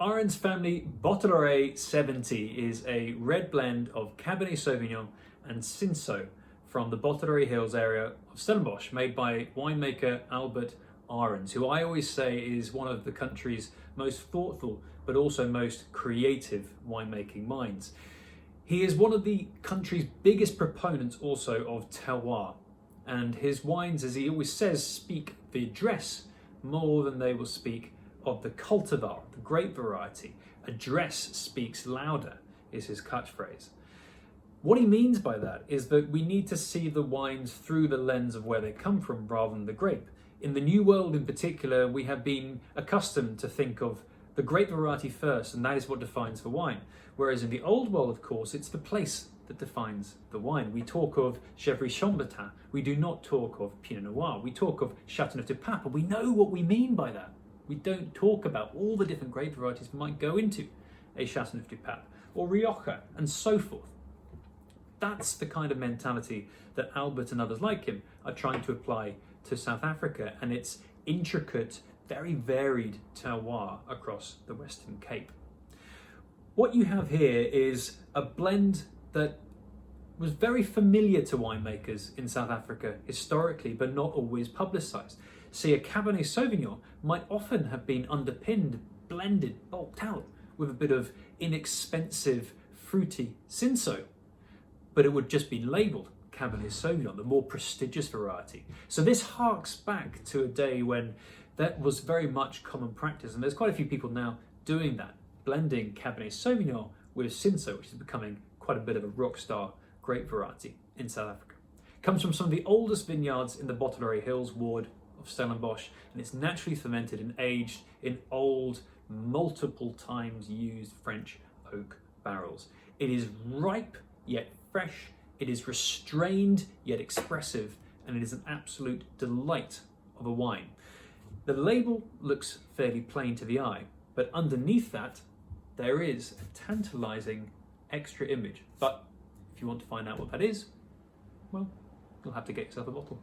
Ahrens family Bottelary 70 is a red blend of Cabernet Sauvignon and Cinsault from the Bottelary Hills area of Stellenbosch, made by winemaker Albert Ahrens, who I always say is one of the country's most thoughtful but also most creative winemaking minds. He is one of the country's biggest proponents also of terroir, and his wines, as he always says, speak the address more than they will speak of the cultivar, the grape variety. Address speaks louder is his catchphrase. What he means by that is that we need to see the wines through the lens of where they come from rather than the grape. In the New World in particular, we have been accustomed to think of the grape variety first, and that is what defines the wine. Whereas in the Old World, of course, it's the place that defines the wine. We talk of Gevrey-Chambertin, we do not talk of Pinot Noir, we talk of Châteauneuf-du-Pape, and we know what we mean by that. We don't talk about all the different grape varieties we might go into a Châteauneuf-du-Pape or Rioja and so forth. That's the kind of mentality that Albert and others like him are trying to apply to South Africa and its intricate, very varied terroir across the Western Cape. What you have here is a blend that was very familiar to winemakers in South Africa historically, but not always publicised. See, a Cabernet Sauvignon might often have been underpinned, blended, bulked out with a bit of inexpensive, fruity Cinsault, but it would just be labelled Cabernet Sauvignon, the more prestigious variety. So this harks back to a day when that was very much common practice, and there's quite a few people now doing that, blending Cabernet Sauvignon with Cinsault, which is becoming quite a bit of a rock star grape variety in South Africa. It comes from some of the oldest vineyards in the Bottelary Hills ward of Stellenbosch, and it's naturally fermented and aged in old, multiple times used French oak barrels. It is ripe yet fresh, it is restrained yet expressive, and it is an absolute delight of a wine. The label looks fairly plain to the eye, but underneath that there is a tantalizing extra image. But if you want to find out what that is, well, you'll have to get yourself a bottle.